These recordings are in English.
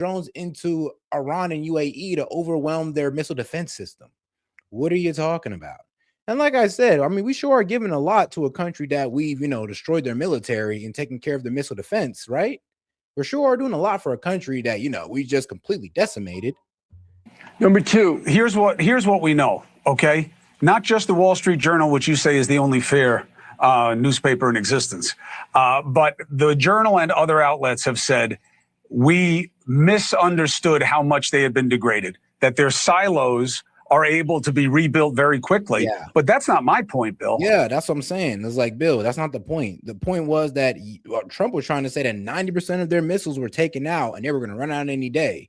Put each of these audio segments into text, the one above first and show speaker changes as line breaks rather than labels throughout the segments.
drones into Iran and UAE to overwhelm their missile defense system. What are you talking about? And like I said, I mean, we sure are giving a lot to a country that we've, destroyed their military and taken care of their missile defense, right? For sure are doing a lot for a country that, we just completely decimated.
Number two, here's what we know, okay? Not just the Wall Street Journal, which you say is the only fair newspaper in existence, but the Journal and other outlets have said we misunderstood how much they had been degraded, that their silos are able to be rebuilt very quickly.
Yeah.
But that's not my point, Bill.
Yeah, that's what I'm saying. It's like, Bill, that's not the point. The point was that Trump was trying to say that 90% of their missiles were taken out and they were going to run out any day.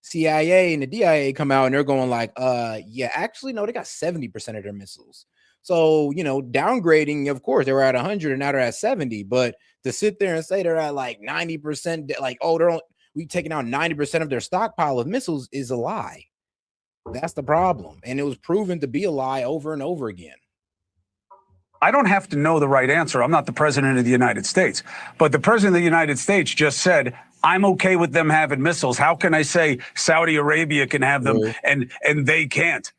CIA and the DIA come out and they're going like, yeah, actually, no, they got 70% of their missiles. So, downgrading, of course, they were at 100 and now they're at 70. But to sit there and say they're at like 90%, like, oh, we taking out 90% of their stockpile of missiles is a lie. That's the problem. And it was proven to be a lie over and over again.
I don't have to know the right answer. I'm not the president of the United States. But the president of the United States just said, I'm okay with them having missiles. How can I say Saudi Arabia can have them and they can't?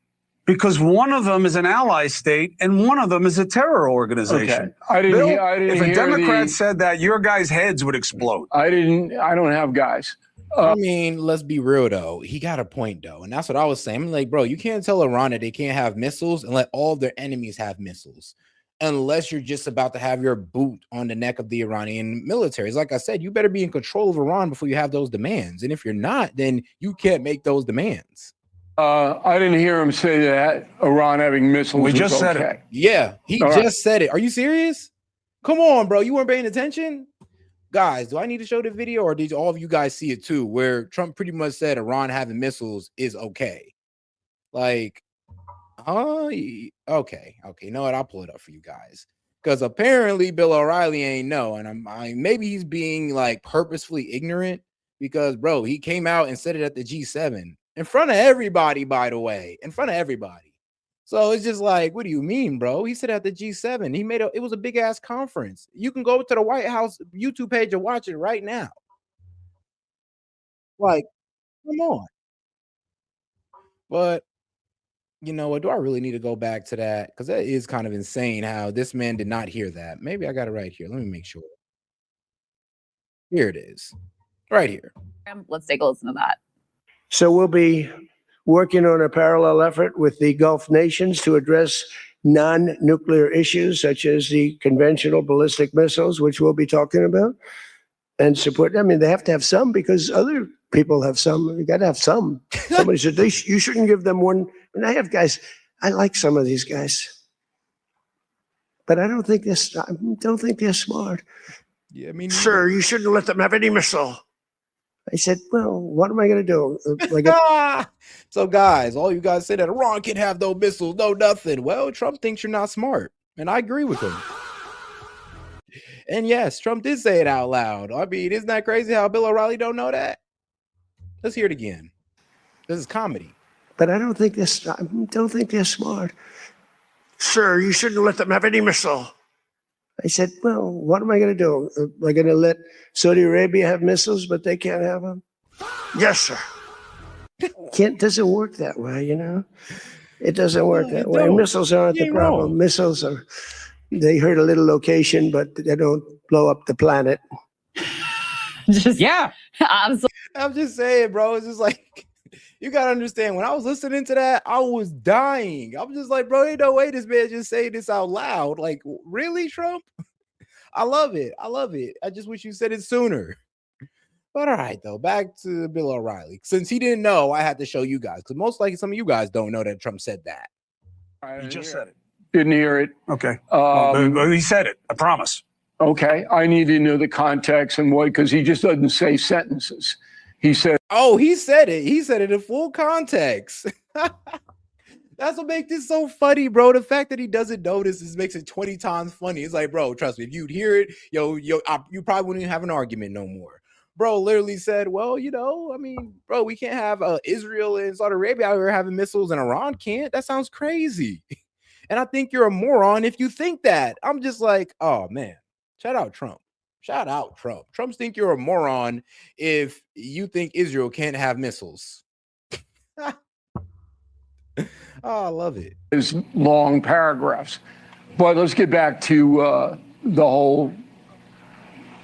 Because one of them is an ally state and one of them is a terror organization.
Okay.
If a Democrat said that, your guys' heads would explode.
I don't have guys.
I mean, let's be real, though. He got a point, though. And that's what I was saying. I'm like, bro, you can't tell Iran that they can't have missiles and let all of their enemies have missiles unless you're just about to have your boot on the neck of the Iranian military. Like I said, you better be in control of Iran before you have those demands. And if you're not, then you can't make those demands.
I didn't hear him say that Iran having missiles.
We just said it.
Yeah, he just said it. Are you serious? Come on, bro. You weren't paying attention? Guys, do I need to show the video or did all of you guys see it too? Where Trump pretty much said Iran having missiles is okay. Like, okay. You know what? I'll pull it up for you guys. Because apparently Bill O'Reilly ain't know. And maybe he's being like purposefully ignorant because, bro, he came out and said it at the G7 in front of everybody, by the way, in front of everybody. So it's just like, what do you mean, bro? He said at the G7, it was a big ass conference. You can go to the White House YouTube page and watch it right now. Like, come on. But you know what? Do I really need to go back to that? Because that is kind of insane how this man did not hear that. Maybe I got it right here. Let me make sure. Here it is. Right here.
Let's take a listen to that.
So we'll be working on a parallel effort with the Gulf nations to address non-nuclear issues such as the conventional ballistic missiles, which we'll be talking about, and support. I mean, they have to have some because other people have some. You got to have some. Somebody said you shouldn't give them one. And I have guys. I like some of these guys, but I don't think they're smart.
Yeah, I mean,
sir, you shouldn't let them have any missile. I said, well, what am I going to do?
So, guys, all you guys say that Iran can have no missiles, no nothing. Well, Trump thinks you're not smart, and I agree with him. And yes, Trump did say it out loud. I mean, isn't that crazy how Bill O'Reilly don't know that? Let's hear it again. This is comedy.
But I don't think they're smart. Sir, you shouldn't let them have any missile. I said, well, what am I going to do? Am I going to let Saudi Arabia have missiles, but they can't have them? Yes, sir. Doesn't work that way, It doesn't work that way. Missiles aren't the problem. Missiles they hurt a little location, but they don't blow up the planet.
Yeah.
I'm just saying, bro. It's just like, you got to understand, when I was listening to that, I was dying. I'm just like, bro, ain't no way this man just say this out loud. Like, really, Trump? I love it. I just wish you said it sooner. But all right, though, back to Bill O'Reilly. Since he didn't know, I had to show you guys, because most likely some of you guys don't know that Trump said that.
He just said it.
Didn't hear it.
Okay. He said it. I promise.
Okay. I need to know the context and what, because he just doesn't say sentences. He said,
oh, he said it. He said it in full context. That's what makes this so funny, bro. The fact that he doesn't notice this makes it 20 times funny. It's like, bro, trust me, if you'd hear it, you probably wouldn't even have an argument no more. Bro literally said, well, I mean, bro, we can't have Israel and Saudi Arabia out here having missiles and Iran can't. That sounds crazy. And I think you're a moron if you think that. I'm just like, oh, man. Shout out Trump. Shout out Trump. Trumps think you're a moron if you think Israel can't have missiles. Oh, I love it.
Is long paragraphs. But let's get back to the whole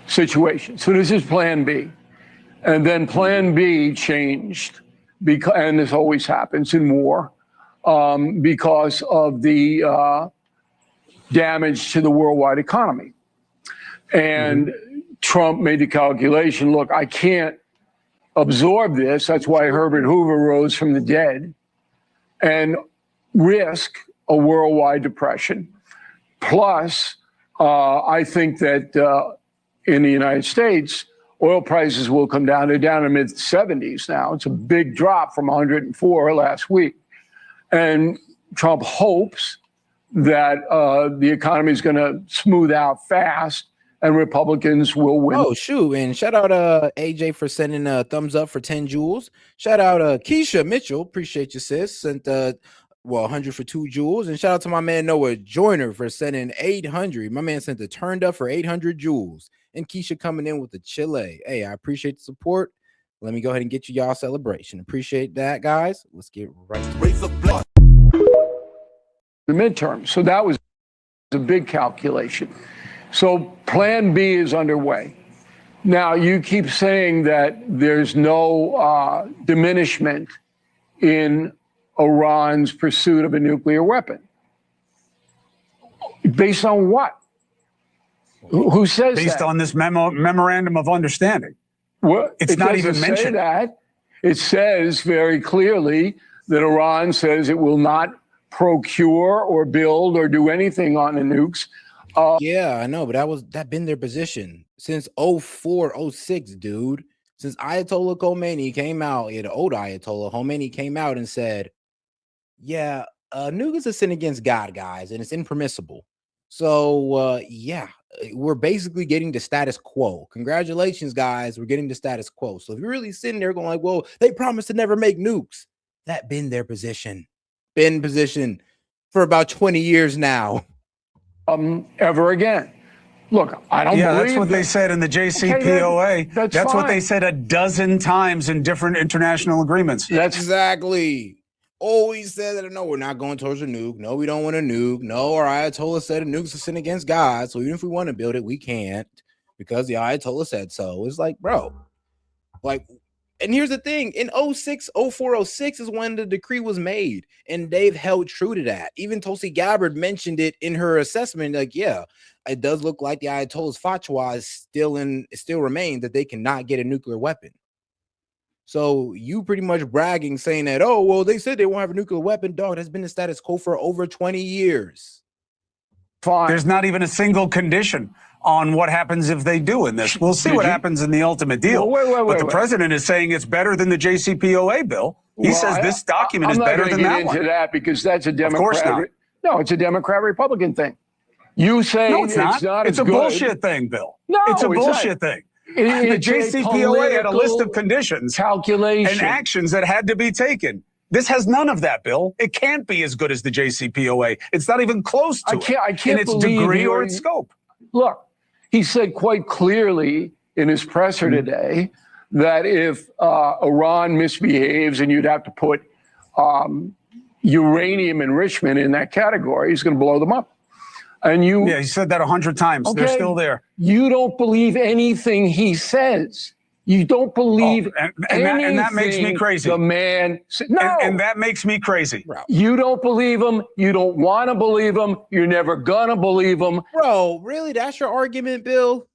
situation. So this is Plan B. And then Plan B changed, because, and this always happens in war, because of the damage to the worldwide economy. And Trump made the calculation, look, I can't absorb this. That's why Herbert Hoover rose from the dead, and risk a worldwide depression. Plus, I think that in the United States, oil prices will come down. They're down in the mid-70s now. It's a big drop from 104 last week. And Trump hopes that the economy is going to smooth out fast and Republicans will win.
Oh, shoot. And shout out AJ for sending a thumbs up for 10 jewels. Shout out Keisha Mitchell. Appreciate you, sis. Sent 100 for 2 jewels. And shout out to my man Noah Joyner for sending 800. My man sent the turned up for 800 jewels. And Keisha coming in with the Chile. Hey, I appreciate the support. Let me go ahead and get you y'all celebration. Appreciate that, guys. Let's get right to it.
The midterm. So that was a big calculation. So Plan B is underway. Now, you keep saying that there's no diminishment in Iran's pursuit of a nuclear weapon. Based on what? Who says that?
Based on this memorandum of understanding.
Well,
it's not even mentioned.
That. It says very clearly that Iran says it will not procure or build or do anything on the nukes.
Yeah, I know, but that been their position since 04, 06, dude. Since Ayatollah Khomeini came out, the old Ayatollah Khomeini came out and said, yeah, nuke is a sin against God, guys, and it's impermissible. So, yeah, we're basically getting the status quo. Congratulations, guys. We're getting the status quo. So if you're really sitting there going like, well, they promised to never make nukes. That been their position. Been position for about 20 years now.
Ever again. Look, I don't believe
that's what they said in the Jcpoa.
Okay,
that's what they said a dozen times in different international agreements.
That's exactly. Always said that, no, we're not going towards a nuke. No, we don't want a nuke. No, our Ayatollah said a nuke's a sin against God. So even if we want to build it, we can't because the Ayatollah said so. It's like, bro, like, and here's the thing. In 06, 04, 06 is when the decree was made, and they've held true to that. Even Tulsi Gabbard mentioned it in her assessment. Like, yeah, it does look like the Ayatollah's fatwa is still remains that they cannot get a nuclear weapon. So you pretty much bragging, saying that, oh, well, they said they won't have a nuclear weapon. Dog, that's been the status quo for over 20 years.
Fine.
There's not even a single condition on what happens if they do in this. We'll see what happens in the ultimate deal.
Well,
but the president is saying it's better than the Jcpoa bill. He says this document is better than that one.
I'm not going to get into that because that's a Democrat. Of course not. No, it's a Democrat-Republican thing. You say
no, it's not. It's a bullshit thing, Bill. No, it's a bullshit thing. The Jcpoa had a list of conditions, calculations, and actions that had to be taken. This has none of that, Bill. It can't be as good as the Jcpoa. It's not even close to
I can't
in its degree or its scope.
Look, he said quite clearly in his presser today that if Iran misbehaves and you'd have to put uranium enrichment in that category, he's going to blow them up. And
he said that 100 times. Okay. They're still there.
You don't believe anything he says. You don't believe anything.
And that makes me crazy.
The man said, no.
And that makes me crazy.
You don't believe him. You don't want to believe him. You're never gonna believe him.
Bro, really? That's your argument, Bill?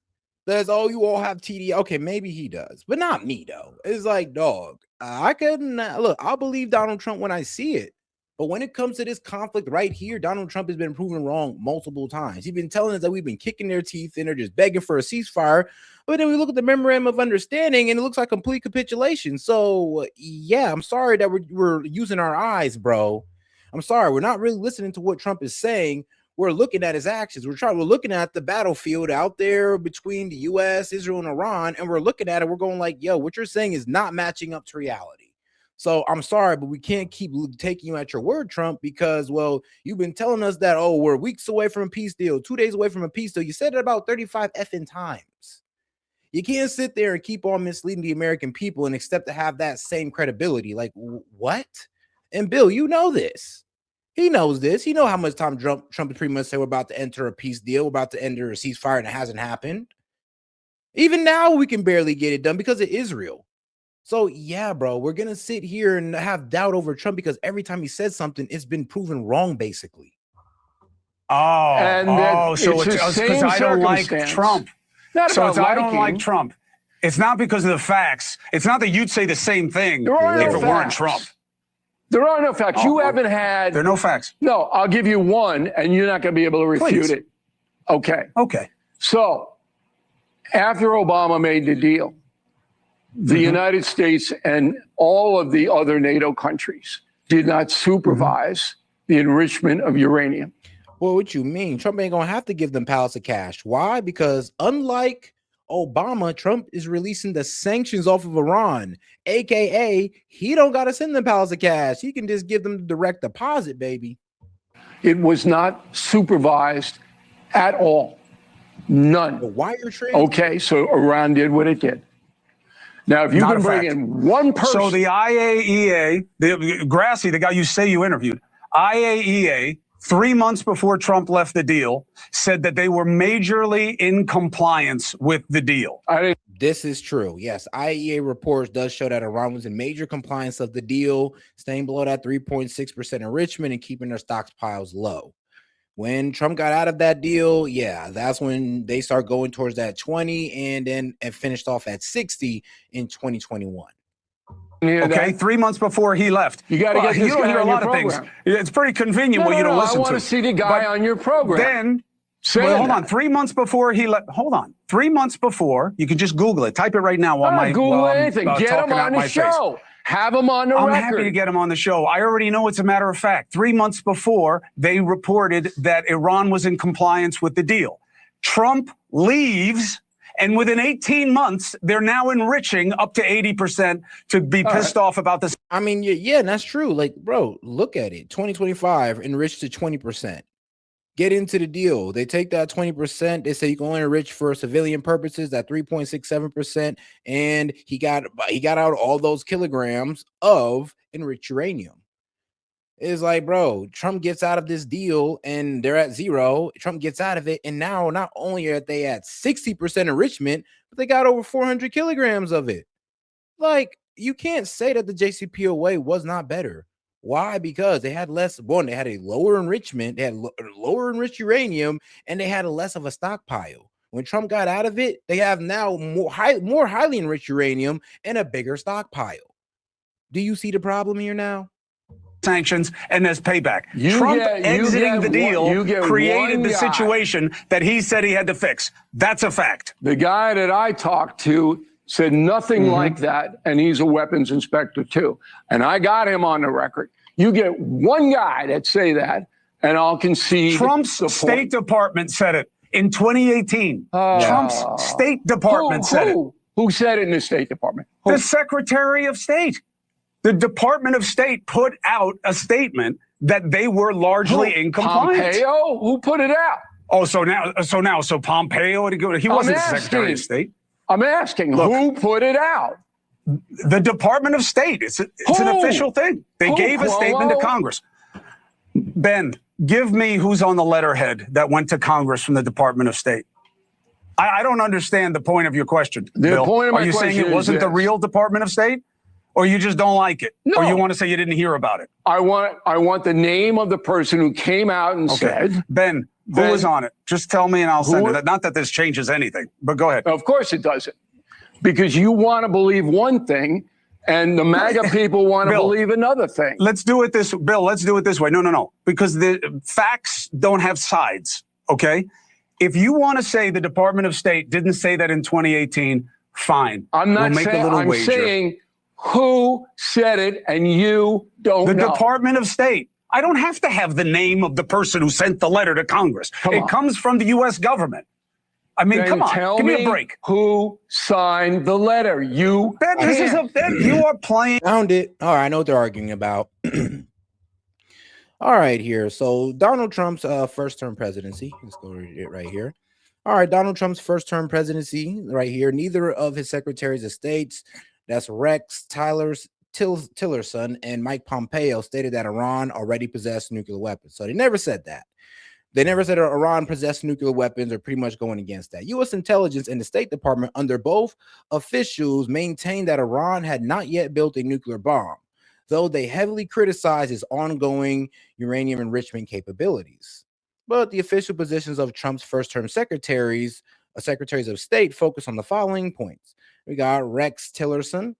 That's you all have TD. Okay, maybe he does, but not me, though. It's like, dog, I couldn't look. I'll believe Donald Trump when I see it. But when it comes to this conflict right here, Donald Trump has been proven wrong multiple times. He's been telling us that we've been kicking their teeth in or just begging for a ceasefire. But then we look at the memorandum of understanding and it looks like complete capitulation. So, yeah, I'm sorry that we're using our eyes, bro. I'm sorry. We're not really listening to what Trump is saying. We're looking at his actions. We're looking at the battlefield out there between the U.S., Israel, and Iran. And we're looking at it. We're going like, yo, what you're saying is not matching up to reality. So I'm sorry, but we can't keep taking you at your word, Trump, because, well, you've been telling us that, oh, we're weeks away from a peace deal, 2 days away from a peace deal. You said it about 35 effing times. You can't sit there and keep on misleading the American people and expect to have that same credibility. Like, what? And Bill, you know this. He knows this. He knows how much time Trump pretty much said we're about to enter a peace deal. We're about to enter a ceasefire, and it hasn't happened. Even now, we can barely get it done because of Israel. So, yeah, bro, we're going to sit here and have doubt over Trump because every time he says something, it's been proven wrong, basically.
So it's because I don't like Trump. So it's I don't like Trump. It's not because of the facts. It's not that you'd say the same thing if it weren't Trump.
There are no facts. You haven't had.
There are no facts.
No, I'll give you one, and you're not going to be able to refute it. Okay.
Okay.
So after Obama made the deal, the United States and all of the other NATO countries did not supervise the enrichment of uranium.
Well, what you mean? Trump ain't gonna have to give them pallets of cash. Why? Because unlike Obama, Trump is releasing the sanctions off of Iran, aka he don't gotta send them pallets of cash. He can just give them the direct deposit, baby.
It was not supervised at all. None.
The wire trade.
Okay, so Iran did what it did. Now, if you can bring in one person.
So the IAEA, Grassi, the guy you say you interviewed, IAEA, 3 months before Trump left the deal, said that they were majorly in compliance with the deal.
This is true. Yes, IAEA reports does show that Iran was in major compliance of the deal, staying below that 3.6% enrichment and keeping their stockpiles low. When Trump got out of that deal, yeah, that's when they start going towards that 20 and then finished off at 60 in 2021.
Okay, 3 months before he left.
You got to get this guy on your program.
Things. It's pretty convenient when you don't listen to.
I want to see the guy on your program.
Then, hold on. 3 months before he left. Hold on. 3 months before, you can just Google it. Type it right now.
Google anything. Get him on the show. Have him on the record.
I'm happy to get him on the show. I already know it's a matter of fact. 3 months before, they reported that Iran was in compliance with the deal. Trump leaves, and within 18 months, they're now enriching up to 80% to be pissed off about this.
I mean, yeah, that's true. Like, bro, look at it. 2025 enriched to 20%. Get into the deal. They take that 20%. They say you can only enrich for civilian purposes at 3.67%. And he got out all those kilograms of enriched uranium. It's like, bro, Trump gets out of this deal and they're at zero. Trump gets out of it. And now not only are they at 60% enrichment, but they got over 400 kilograms of it. Like, you can't say that the Jcpoa was not better. Why? Because they had less. One, they had a lower enrichment. They had lower enriched uranium, and they had a less of a stockpile. When Trump got out of it, they have now more highly enriched uranium and a bigger stockpile. Do you see the problem here now?
Sanctions and there's payback. Trump exiting the deal created the situation that he said he had to fix. That's a fact.
The guy that I talked to said nothing like that, and he's a weapons inspector too. And I got him on the record. You get one guy that say that, and I'll concede.
Trump's State Department said it in 2018. Trump's State Department said it.
Who said it in the State Department?
The Secretary of State. The Department of State put out a statement that they were largely in compliance.
Pompeo? Who put it out?
Oh, so Pompeo, he wasn't Secretary of State.
I'm asking, who put it out?
The Department of State. It's an official thing. They gave a statement to Congress. Ben, give me who's on the letterhead that went to Congress from the Department of State. I don't understand the point of your question, Bill.
Point of my
Are you saying it wasn't the real Department of State? Or you just don't like it?
No.
Or you want to say you didn't hear about it?
I want the name of the person who came out and said.
Ben, who was on it? Just tell me and I'll send it. Not that this changes anything, but go ahead.
Of course it doesn't. Because you want to believe one thing and the MAGA people want to believe another thing.
Let's do it this way. No. Because the facts don't have sides, okay? If you want to say the Department of State didn't say that in 2018, fine.
I'm not saying, I'm saying who said it and you don't know.
The Department of State. I don't have to have the name of the person who sent the letter to Congress. It comes from the U.S. government. I mean, come on, give me a break.
Who signed the letter? You.
You are playing.
Found it. All right, I know what they're arguing about. All right, here. So Donald Trump's first term presidency. Let's go read it right here. All right, Donald Trump's first term presidency right here. Neither of his secretaries of states, that's Rex Tillerson and Mike Pompeo, stated that Iran already possessed nuclear weapons. So they never said that. They never said Iran possessed nuclear weapons, or pretty much going against that. U.S. intelligence and the State Department, under both officials, maintained that Iran had not yet built a nuclear bomb, though they heavily criticized its ongoing uranium enrichment capabilities. But the official positions of Trump's first-term secretaries of state focus on the following points. We got Rex Tillerson,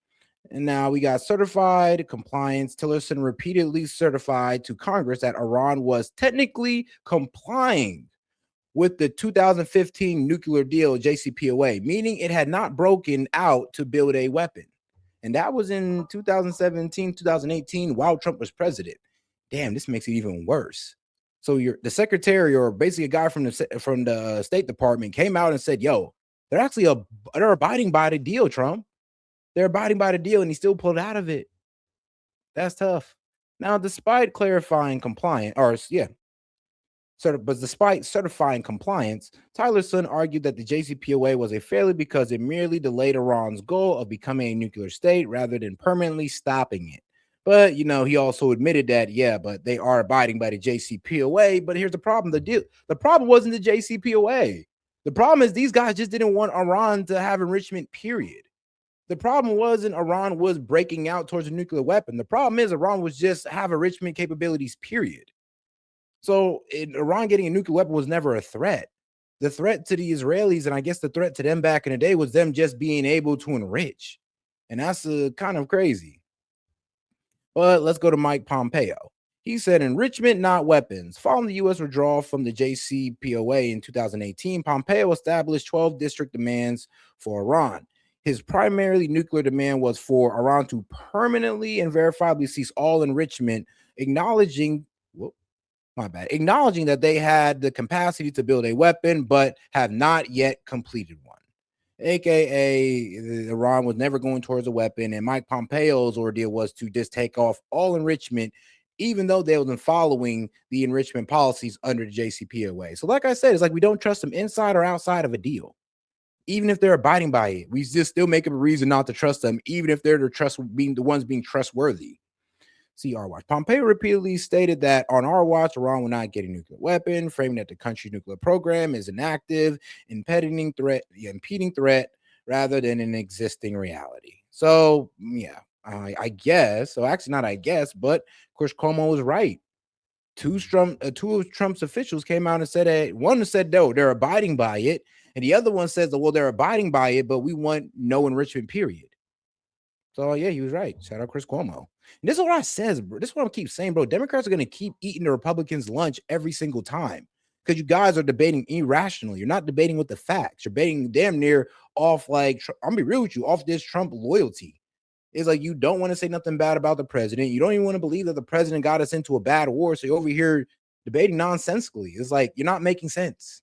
and now we got certified compliance. Tillerson repeatedly certified to Congress that Iran was technically complying with the 2015 nuclear deal, Jcpoa, meaning it had not broken out to build a weapon. And that was in 2017, 2018, while Trump was president. Damn, this makes it even worse. So the secretary, or basically a guy from the State Department, came out and said, "Yo, they're abiding by the deal, Trump. They're abiding by the deal," and he still pulled out of it. That's tough. Now, despite certifying compliance, Tillerson argued that the JCPOA was a failure because it merely delayed Iran's goal of becoming a nuclear state rather than permanently stopping it. But, he also admitted that, but they are abiding by the JCPOA. But here's the problem. The problem wasn't the JCPOA. The problem is these guys just didn't want Iran to have enrichment, period. The problem wasn't Iran was breaking out towards a nuclear weapon. The problem is Iran was just have enrichment capabilities, period. So Iran getting a nuclear weapon was never a threat. The threat to the Israelis, and I guess the threat to them back in the day, was them just being able to enrich. And that's kind of crazy. But let's go to Mike Pompeo. He said, enrichment, not weapons. Following the U.S. withdrawal from the JCPOA in 2018, Pompeo established 12 district demands for Iran. His primarily nuclear demand was for Iran to permanently and verifiably cease all enrichment, acknowledging that they had the capacity to build a weapon, but have not yet completed one. AKA, Iran was never going towards a weapon, and Mike Pompeo's ordeal was to just take off all enrichment, even though they wasn't following the enrichment policies under the JCPOA. So like I said, it's like we don't trust them inside or outside of a deal. Even if they're abiding by it, we just still make up a reason not to trust them, even if they're the ones being trustworthy. See our watch. Pompeo repeatedly stated that on our watch, Iran will not get a nuclear weapon, framing that the country's nuclear program is an active, impeding threat rather than an existing reality. So, I guess. So actually not I guess, but of course Cuomo was right. Two of Trump's officials came out and said one said no, they're abiding by it, and the other one says, well, they're abiding by it, but we want no enrichment, period. So yeah, he was right. Shout out Chris Cuomo. And this is what I says, bro. This is what I keep saying, bro. Democrats are going to keep eating the Republicans' lunch every single time because you guys are debating irrationally. You're not debating with the facts. You're debating damn near off, like, I'm gonna be real with you, off this Trump loyalty. It's like you don't want to say nothing bad about the president. You don't even want to believe that the president got us into a bad war. So you're over here debating nonsensically. It's like you're not making sense.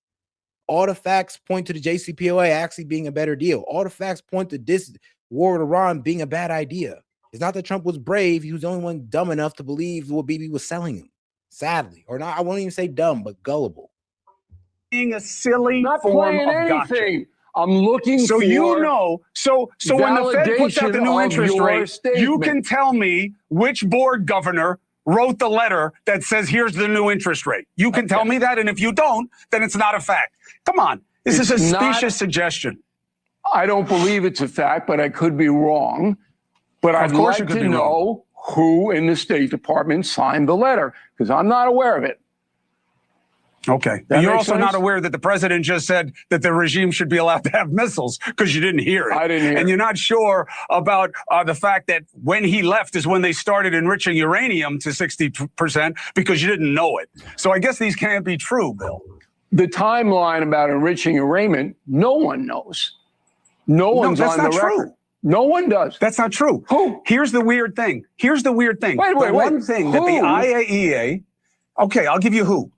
All the facts point to the JCPOA actually being a better deal. All the facts point to this war with Iran being a bad idea. It's not that Trump was brave. He was the only one dumb enough to believe what Bibi was selling him. Sadly. Or not, I won't even say dumb, but gullible.
Being a silly
Not
form
playing
of
anything.
gotcha.
I'm looking
So
for
so when the Fed puts out the new
validation
interest
of your
rate, you
statement.
can tell me which board governor wrote the letter that says here's the new interest rate. You can tell me that, and if you don't, then it's not a fact. Come on. This is a specious suggestion.
I don't believe it's a fact, but I could be wrong. But I'd
course
like
you could
to
be
know who in the State Department signed the letter, because I'm not aware of it.
Okay.
That
You're
makes
also
sense?
not aware that the president just said that the regime should be allowed to have missiles because you didn't hear it.
I didn't hear
And
it.
you're not sure about the fact that when he left is when they started enriching uranium to 60% because you didn't know it. So I guess these can't be true, Bill.
The timeline about enriching uranium, no one knows. No one's
that's
on the
not
record.
true.
No one does.
That's not true.
Who?
Here's the weird thing.
Wait.
One thing that the IAEA, okay, I'll give you who.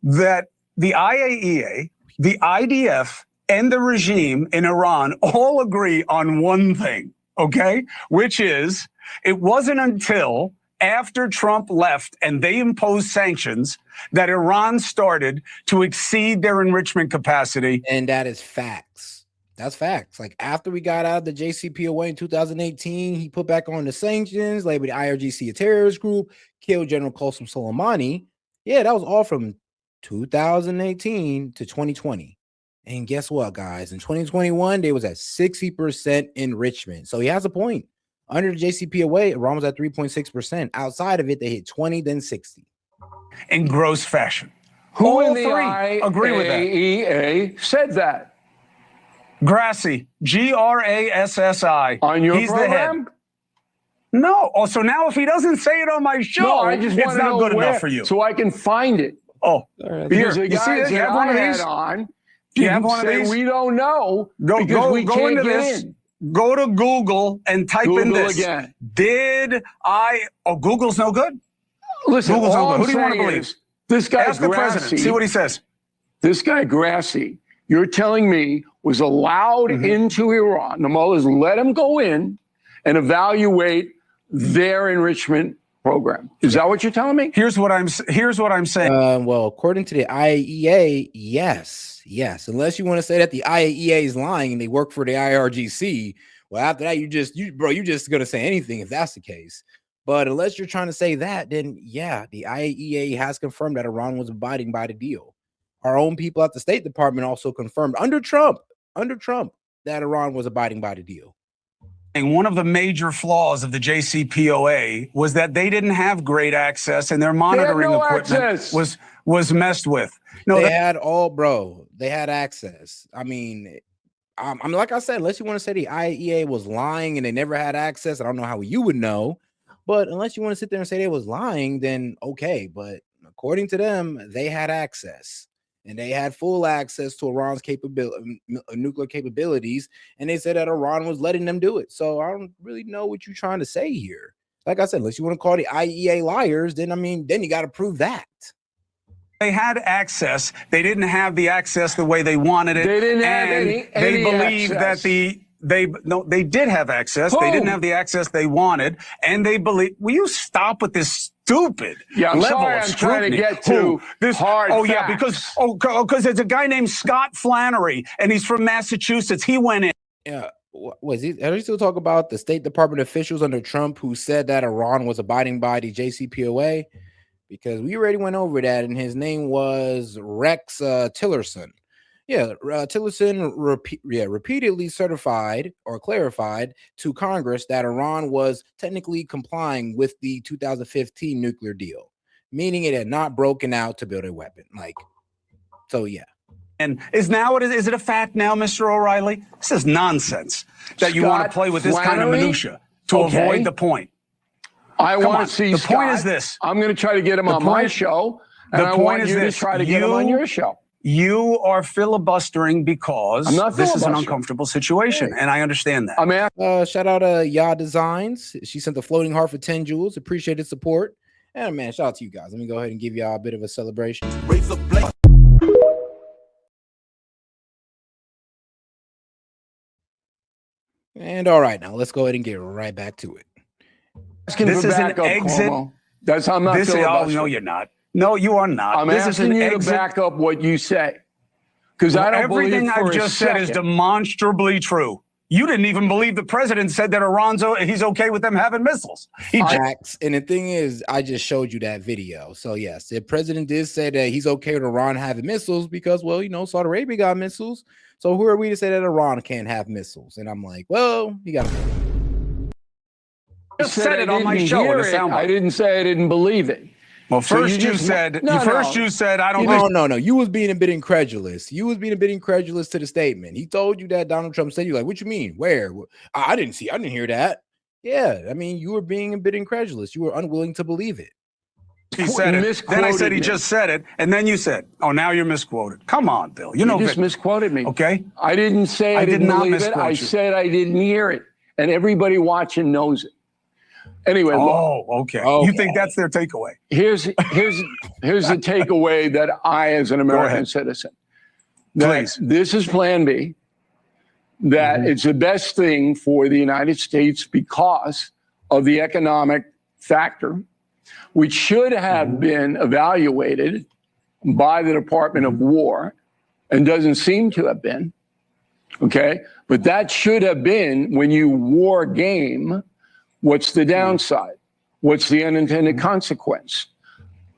That the IAEA, the IDF, and the regime in Iran all agree on one thing, okay? Which is it wasn't until after Trump left and they imposed sanctions that Iran started to exceed their enrichment capacity.
And that is facts. That's facts. Like after we got out of the Jcpoa in 2018, he put back on the sanctions, labeled the IRGC a terrorist group, killed General Qasem Soleimani. Yeah, that was all from 2018 to 2020. And guess what, guys? In 2021, they was at 60% enrichment. So he has a point. Under the JCPOA, Iran was at 3.6%. Outside of it, they hit 20, then 60.
In gross fashion.
Who
All
in the
three agree with that.
IAEA said that?
Grassi, Grassi.
On your
He's the head.
program?
No. Oh, so now if he doesn't say it on my show,
No, I just
it's
want to
not
know
good
where,
enough for you.
so I can find it.
Oh,
Because
here,
the
you see
guys
it? You
that
have one
I
of
had
these?
on
Do you have
didn't
one of
say
these?
we don't know because
Go
we can't
into
get
this.
in.
Go to Google and type in
Google
this.
again.
Google's no good?
Listen,
Google's
all
no good.
I'm
Who do you want to
saying
believe?
is this guy
Ask the president.
Grassi,
See what he says.
this guy Grassi, you're telling me was allowed into Iran. The mullahs let him go in and evaluate their enrichment program. Is that what you're telling me?
Here's what I'm saying.
Well, according to the IAEA, yes. Unless you want to say that the IAEA is lying and they work for the IRGC. Well, after that, you're just gonna say anything if that's the case. But unless you're trying to say that, then yeah, the IAEA has confirmed that Iran was abiding by the deal. Our own people at the State Department also confirmed under Trump, that Iran was abiding by the deal.
And one of the major flaws of the JCPOA was that they didn't have great access and their monitoring equipment was messed with. No,
they had access. I mean, like I said, unless you want to say the IAEA was lying and they never had access, I don't know how you would know. But unless you want to sit there and say they was lying, then okay. But according to them, they had access. And they had full access to Iran's nuclear capabilities, and they said that Iran was letting them do it. So I don't really know what you're trying to say here. Like I said, unless you want to call the IAEA liars, then you got to prove that.
They had access. They didn't have the access the way they wanted it.
They didn't have any
They believed
access.
that they did have access.
Who?
They didn't have the access they wanted, and they believe. Will you stop with this stupid
I'm
level
sorry,
of
I'm
scrutiny?
trying to get to
this
hard
yeah,
facts.
because there's a guy named Scott Flannery, and he's from Massachusetts. He went in.
Yeah, are you still talking about the State Department officials under Trump who said that Iran was abiding by the JCPOA? Because we already went over that, and his name was Rex Tillerson. Yeah, Tillerson repeatedly certified or clarified to Congress that Iran was technically complying with the 2015 nuclear deal, meaning it had not broken out to build a weapon. So yeah.
And is it a fact now, Mr. O'Reilly? This is nonsense that you want to play with this kind of minutia to avoid the point.
I want to see
the
Scott.
point is this.
I'm going to try to get him on my show, and I want you to try to get him on your show.
You are filibustering because
I'm not
this is an
filibustering.
uncomfortable situation, and I understand that.
I'm asking.
Shout out to Ya Designs. She sent the floating heart for 10 jewels. Appreciated support. And man, shout out to you guys. Let me go ahead and give y'all a bit of a celebration. And all right, now let's go ahead and get right back to it.
This is an exit.
Cuomo. That's I'm not filibustering.
No, you're not. No, you are not.
I'm asking you to back up what you say, because I don't believe
everything
for
I've just said is demonstrably true. You didn't even believe the president said that he's okay with them having missiles.
And the thing is, I just showed you that video. So yes, the president did say that he's okay with Iran having missiles because, well, Saudi Arabia got missiles. So who are we to say that Iran can't have missiles? And I'm like, well, you got to.
I said it on my show.
I didn't say I didn't believe it.
Well, first you said I don't.
No. You was being a bit incredulous. You was being a bit incredulous to the statement. He told you that Donald Trump said, "You like, what you mean? Where? I didn't hear that." Yeah, I mean, you were being a bit incredulous. You were unwilling to believe it.
He said it. Then I said he just said it, and then you said, "Oh, now you're misquoted." Come on, Bill. You just
misquoted me.
Okay.
I didn't say I didn't believe it. I said I didn't hear it, and everybody watching knows it. Anyway,
okay. You think that's their takeaway?
Here's the takeaway that I, as an American citizen,
Please.
This is Plan B. That it's the best thing for the United States because of the economic factor which should have been evaluated by the Department of War and doesn't seem to have been. Okay. But that should have been, when you war game, what's the downside? What's the unintended consequence?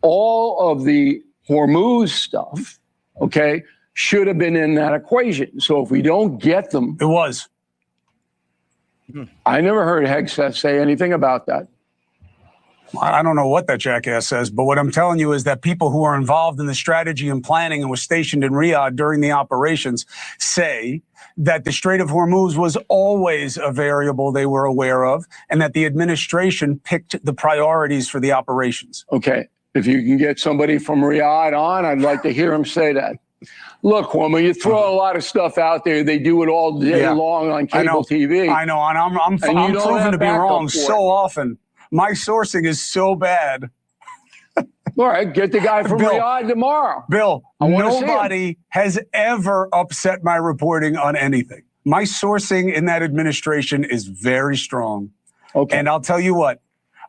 All of the Hormuz stuff, okay, should have been in that equation. So if we don't get them.
It was.
I never heard Hegseth say anything about that.
I don't know what that jackass says, but what I'm telling you is that people who are involved in the strategy and planning and were stationed in Riyadh during the operations say that the Strait of Hormuz was always a variable they were aware of, and that the administration picked the priorities for the operations.
Okay. If you can get somebody from Riyadh on, I'd like to hear him say that. Look, Cuomo, you throw a lot of stuff out there. They do it all day long on cable TV.
I know, and I'm proven to be wrong so often. My sourcing is so bad.
All right, get the guy from Riyadh tomorrow.
Bill, nobody has ever upset my reporting on anything. My sourcing in that administration is very strong. Okay. And I'll tell you what,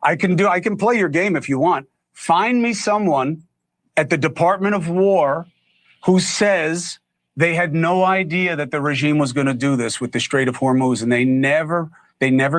I can play your game if you want. Find me someone at the Department of War who says they had no idea that the regime was going to do this with the Strait of Hormuz, and they never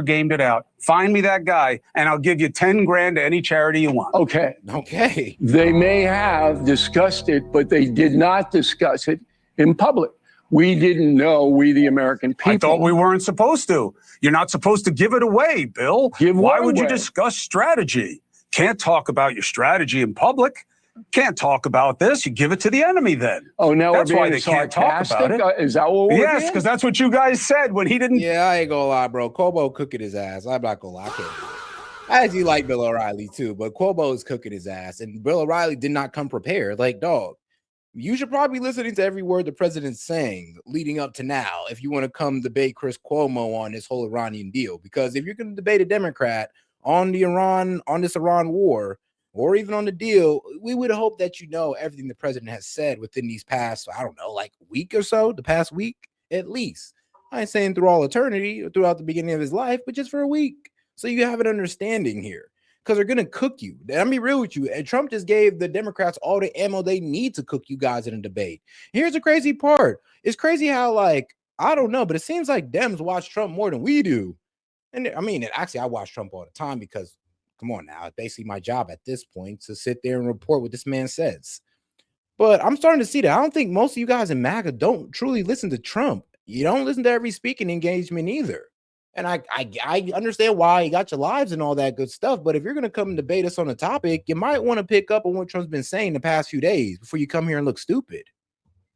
gamed it out. Find me that guy, and I'll give you 10 grand to any charity you want.
Okay.
Okay.
They may have discussed it, but they did not discuss it in public. We didn't know, we the American people.
I thought we weren't supposed to. You're not supposed to give it away, Bill. Why would you discuss strategy? Can't talk about your strategy in public. Can't talk about this. You give it to the enemy then.
Oh, now
that's
we're
why
being
they can't talk about it.
Is that what we're
Yes, because that's what you guys said when he didn't.
Yeah, I ain't gonna lie, bro. Cuomo cooking his ass. I'm not gonna lie. I actually like Bill O'Reilly too, but Cuomo is cooking his ass, and Bill O'Reilly did not come prepared. Like, dog, you should probably be listening to every word the president's saying leading up to now if you want to come debate Chris Cuomo on this whole Iranian deal. Because if you're going to debate a Democrat on this Iran war, or even on the deal, we would hope that you know everything the president has said within these past, I don't know, like week or so, the past week at least. I ain't saying through all eternity or throughout the beginning of his life, but just for a week. So you have an understanding here, because they're going to cook you. I'm be real with you. And Trump just gave the Democrats all the ammo they need to cook you guys in a debate. Here's the crazy part. It's crazy how, like, I don't know, but it seems like Dems watch Trump more than we do. And I mean, actually, I watch Trump all the time because, come on now, it's basically my job at this point to sit there and report what this man says. But I'm starting to see that. I don't think most of you guys in MAGA don't truly listen to Trump. You don't listen to every speaking engagement either. And I understand why you got your lives and all that good stuff. But if you're going to come and debate us on a topic, you might want to pick up on what Trump's been saying the past few days before you come here and look stupid.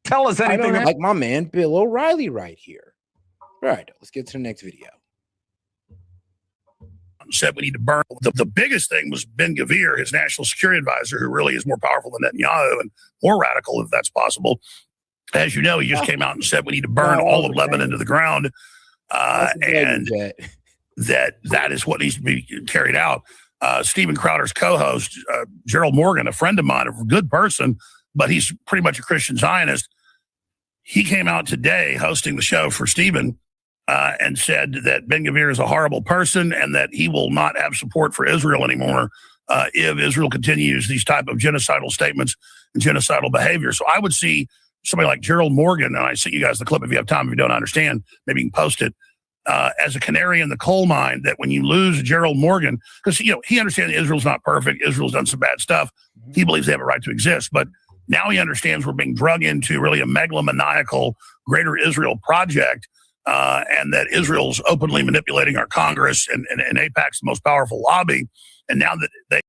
Tell us anything
like my man Bill O'Reilly right here. All right, let's get to the next video.
Said we need to burn. The biggest thing was Ben-Gvir, his national security advisor, who really is more powerful than Netanyahu and more radical, if that's possible. As you know, he just came out and said we need to burn all of Lebanon to the ground, and that is what needs to be carried out. Stephen Crowder's co-host, Gerald Morgan, a friend of mine, a good person, but he's pretty much a Christian Zionist. He came out today hosting the show for Stephen, and said that Ben-Gvir is a horrible person and that he will not have support for Israel anymore if Israel continues these type of genocidal statements and genocidal behavior. So I would see somebody like Gerald Morgan, and I sent you guys the clip if you have time, if you don't understand, maybe you can post it, as a canary in the coal mine, that when you lose Gerald Morgan, because he understands Israel's not perfect, Israel's done some bad stuff, he believes they have a right to exist, but now he understands we're being drug into really a megalomaniacal Greater Israel project, and that Israel's openly manipulating our Congress, and AIPAC's the most powerful lobby. And now that they